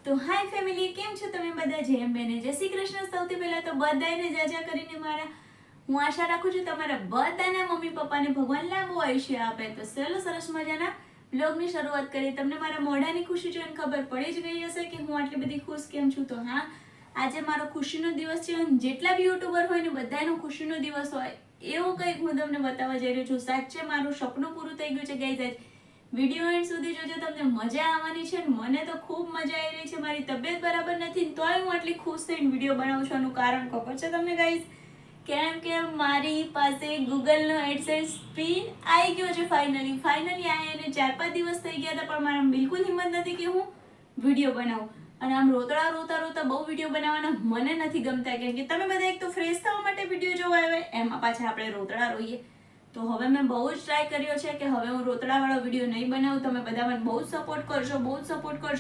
તો હાય ફેમિલી, કેમ છો તમે બધા? જેમ બેને જય શ્રી કૃષ્ણ. સૌથી પહેલા તો બધાને જાજા કરીને હું આશા રાખું છું તમારા બધાના મમ્મી પપ્પાને ભગવાન લાંબુ આયુષ્ય આપે. તો ચલો સરસ મજાના બ્લોગની શરૂઆત કરીએ. તમને મારા મોઢાની ખુશી જોઈને ખબર પડી જ ગઈ હશે કે હું આટલી બધી ખુશ કેમ છું. તો હા, આજે મારો ખુશીનો દિવસ છે. જેટલા બી યુટ્યુબર હોય ને બધાનો ખુશીનો દિવસ હોય એવું કંઈક હું તમને બતાવવા જઈ રહી છું. સાચે મારું સપનું પૂરું થઈ ગયું છે ગાઈઝ. વિડીયો એન્ડ સુધી જોજો, તમને મજા આવવાની છે. મને તો ખૂબ મજા આવી રહી છે. મારી તબિયત બરાબર નથી તોય હું આટલી ખુશ થઈને વિડીયો બનાવું છું. આનું કારણ ખબર છે તમને ગાઈઝ? કેમ કે મારી પાસે ગૂગલનો એડસેન્સ પિન આવી ગયો છે. ફાઇનલી આ એને 4-5 દિવસ થઈ ગયા હતા, પણ મારા બિલકુલ હિંમત નથી કે હું વિડીયો બનાવું. અને આમ રોતા બહુ વિડીયો બનાવવાના મને નથી ગમતા, કેમ કે તમે બધા એક તો ફ્રેશ થવા માટે વિડીયો જોવા આવે, એમાં પાછા આપણે રોતડા રોઈએ. તો હવે મેં બહુ જ ટ્રાય કર્યો છે કે હવે હું રોતડાવાળો વિડીયો નહીં બનાવું. તમે બધા મને બહુ જ સપોર્ટ કરશો.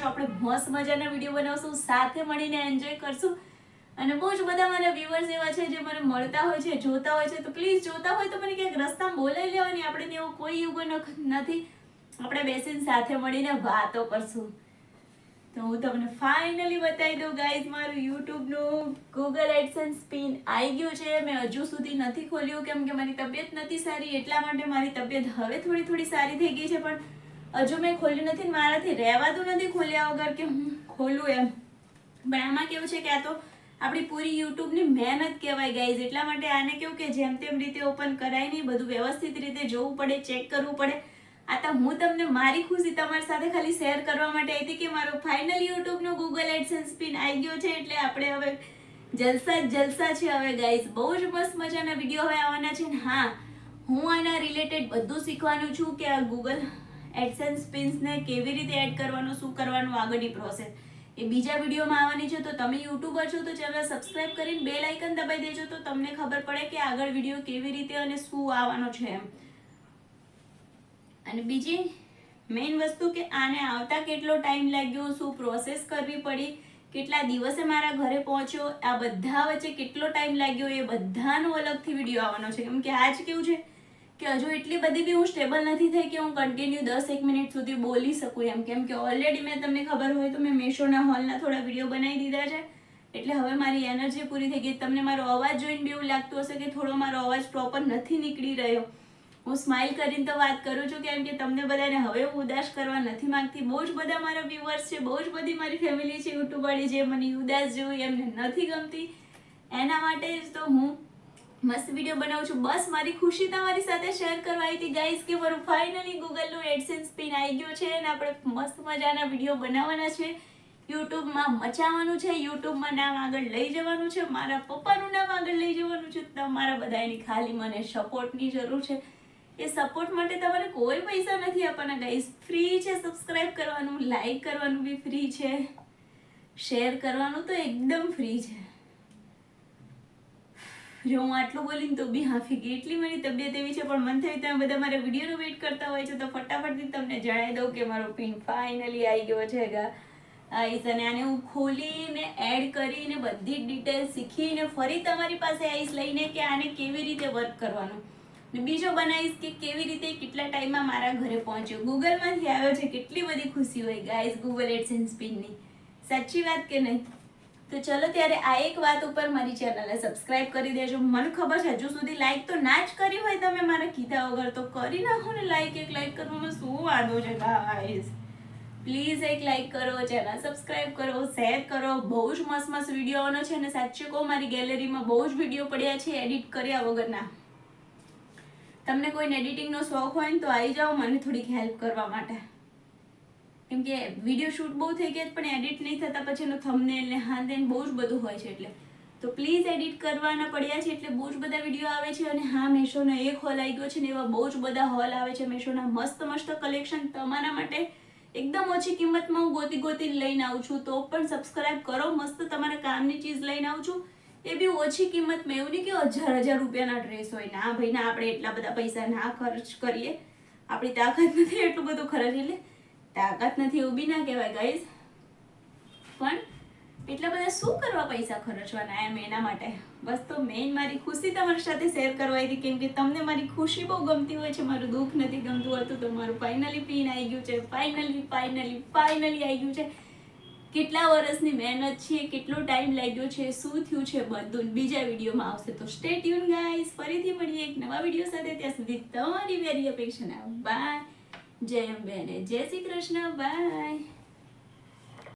આપણે મસ્ત મજાના વિડીયો બનાવશું, સાથે મળીને એન્જોય કરશું. અને બહુ જ બધા મારા વ્યુઅર્સ એવા છે જે મને મળતા હોય છે, જોતા હોય છે. તો પ્લીઝ જોતા હોય તો મને ક્યાંક રસ્તામાં બોલાવી લેવાની. આપણે એવો કોઈ યુગો નથી. આપણે બેસીને સાથે મળીને વાતો કરશું. તો હું તમને ફાઇનલી બતાવી દઉં ગાઈઝ, મારું યુટ્યુબનું ગૂગલ એડસેન્સ પિન આવી ગયું છે. મેં હજુ સુધી નથી ખોલ્યું કેમ કે મારી તબિયત નથી સારી, એટલા માટે. મારી તબિયત હવે થોડી સારી થઈ ગઈ છે, પણ હજુ મેં ખોલ્યું નથી. મારાથી રહેવાતું નથી ખોલ્યા વગર કે હું ખોલું એમ. પણ આમાં કેવું છે કે આ તો આપણી પૂરી યુટ્યુબની મહેનત કહેવાય ગાઈઝ. એટલા માટે આને કેવું કે જેમ તેમ રીતે ઓપન કરાય નહીં, બધું વ્યવસ્થિત રીતે જોવું પડે, ચેક કરવું પડે. આ તો હું તમને મારી ખુશી તમારી સાથે ખાલી શેર કરવા માટે આવી હતી કે મારો ફાઇનલ યુટ્યુબનો ગૂગલ એડસેન્સ પિન આવી ગયો છે. એટલે આપણે હવે જલસા છે હવે ગાઈઝ. બહુ જ મસ્ત મજાના વિડીયો હવે આવવાના છે. હા, હું આના રિલેટેડ બધું શીખવાનું છું કે આ ગૂગલ એડસેન્સ પિન્સને કેવી રીતે એડ કરવાનું, શું કરવાનું, આગળની પ્રોસેસ એ બીજા વિડીયોમાં આવવાની છે. તો તમે યુટ્યુબર છો તો ચેનલ સબસ્ક્રાઇબ કરીને બેલ આઇકન દબાવી દેજો, તો તમને ખબર પડે કે આગળ વિડીયો કેવી રીતે અને શું આવવાનો છે એમ. અને બીજી મેઇન વસ્તુ કે આને આવતા કેટલો ટાઈમ લાગ્યો, શું પ્રોસેસ કરવી પડી, કેટલા દિવસે મારા ઘરે પહોંચ્યો, આ બધા વચ્ચે કેટલો ટાઈમ લાગ્યો, એ બધાનો અલગથી વિડીયો આવવાનો છે. કેમ કે આજ કેવું છે કે હજુ એટલી બધી બી હું સ્ટેબલ નથી થઈ કે હું કન્ટિન્યુ 10-1 મિનિટ સુધી બોલી શકું એમ. કેમ કે ઓલરેડી મેં તમને ખબર હોય તો મેં મેશોના હોલના થોડા વિડીયો બનાવી દીધા છે. એટલે હવે મારી એનર્જી પૂરી થઈ ગઈ. તમને મારો અવાજ જોઈને બી એવું લાગતું હશે કે થોડો મારો અવાજ પ્રોપર નથી નીકળી રહ્યો. હું સ્માઇલ કરીને તો વાત કરું છું કેમ કે તમને બધાને હવે હું ઉદાસ કરવા નથી માંગતી. બહુ જ બધા મારા વ્યુઅર્સ છે, બહુ જ બધી મારી ફેમિલી છે યુટ્યુબ વાળી, જે મને ઉદાસ જોઈ એમને નથી ગમતી. એના માટે જ તો હું મસ્ત વિડીયો બનાવું છું. બસ મારી ખુશી તમારી સાથે શેર કરવા આવી હતી ગાઈઝ કે મારું ફાઇનલી ગૂગલનું એડસેન્સ પિન આવી ગયો છે અને આપણે મસ્ત મજાના વિડીયો બનાવવાના છે. યુટ્યુબમાં મચાવવાનું છે, યુટ્યુબમાં નામ આગળ લઈ જવાનું છે, મારા પપ્પાનું નામ આગળ લઈ જવાનું છે. તમારા બધાની ખાલી મને સપોર્ટની જરૂર છે. એ સપોર્ટ માટે તમારે કોઈ પૈસા નથી આપવાના ગાઈઝ. ફ્રી છે સબસ્ક્રાઇબ કરવાનું, લાઈક કરવાનું બી ફ્રી છે, શેર કરવાનું તો એકદમ ફ્રી છે. જો હું આટલું બોલીને તો બી હાફી ગઈ, એટલી મારી તબિયત એવી છે. પણ મન થયું તમે બધા મારા વિડીયોનો વેઇટ કરતા હોય છે તો ફટાફટથી તમને જણાવી દઉં કે મારો પિન ફાઇનલી આવી ગયો છે. અને આને હું ખોલીને એડ કરીને બધી ડિટેલ શીખીને ફરી તમારી પાસે આવીશ લઈને કે આને કેવી રીતે વર્ક કરવાનું. બીજો બનાવીશ કે કેવી રીતે કેટલા ટાઈમમાં મારા ઘરે પહોંચ્યો. ગૂગલમાંથી આવ્યો છે, કેટલી બધી ખુશી હોય ગાઈઝ ગૂગલ એડસેન્સ પિનની. સાચી વાત કે નહીં? તો ચલો ત્યારે આ એક વાત ઉપર મારી ચેનલને સબસ્ક્રાઇબ કરી દેજો. મને ખબર છે હજુ સુધી લાઈક તો ના જ કરી હોય તમે મારા કીધા વગર, તો કરી નાખો ને લાઈક. એક લાઈક કરવામાં શું વાંધો છે ગાઈઝ? પ્લીઝ એક લાઈક કરો, ચેનલ સબસ્ક્રાઇબ કરો, શેર કરો. બહુ જ મસ્ત વિડીયો આવવાનો છે. અને સાચું કહું, મારી ગેલેરીમાં બહુ જ વિડીયો પડ્યા છે એડિટ કર્યા વગરના. તમને કોઈને એડિટિંગનો શોખ હોય ને તો આવી જાઓ મને થોડીક હેલ્પ કરવા માટે. કેમ કે વિડીયો શૂટ બહુ થઈ ગયા પણ એડિટ નહીં થતા, પછી એનો થંબનેલ ને હાથ બહુ જ બધું હોય છે. એટલે તો પ્લીઝ એડિટ કરવાના પડ્યા છે એટલે બહુ જ બધા વિડીયો આવે છે. અને હા, મેશોનો એક હોલ આવી ગયો છે ને એવા બહુ જ બધા હોલ આવે છે મેશોના. મસ્ત કલેક્શન તમારા માટે એકદમ ઓછી કિંમતમાં હું ગોતી લઈને આવું છું. તો પણ સબસ્ક્રાઇબ કરો, મસ્ત તમારા કામની ચીજ લઈને આવું છું. એ બી ઓછી કિંમતમાં. એવું નહીં કે 1000 રૂપિયાના ડ્રેસ હોય. ના ભાઈ ના, આપણે એટલા બધા પૈસા ના ખર્ચ કરીએ. આપણી તાકાત નથી એટલું બધું ખર્ચ. એટલે તાકાત નથી એવું બી ના કહેવાય ગાઈઝ, પણ એટલા બધા શું કરવા પૈસા ખર્ચવાના એમ. એના માટે બસ તો મેઇન મારી ખુશી તમારી સાથે શેર કરવા હતી. કેમ કે તમને મારી ખુશી બહુ ગમતી હોય છે, મારું દુઃખ નથી ગમતું હતું. તો મારું ફાઇનલી પિન આવી ગયું છે. ફાઇનલી આવી ગયું છે. કેટલા વર્ષની મહેનત છે, કેટલો ટાઈમ લાગ્યો છે, શું થયું છે, બધું બીજા વિડીયોમાં આવશે. તો સ્ટે ટ્યુન ગાઈસ, ફરીથી મળીએ એક નવા વિડીયો સાથે. ત્યાં સુધી તમારી વેરી અપેક્ષા. બાય. જય અંબે અને જય શ્રી કૃષ્ણ. બાય.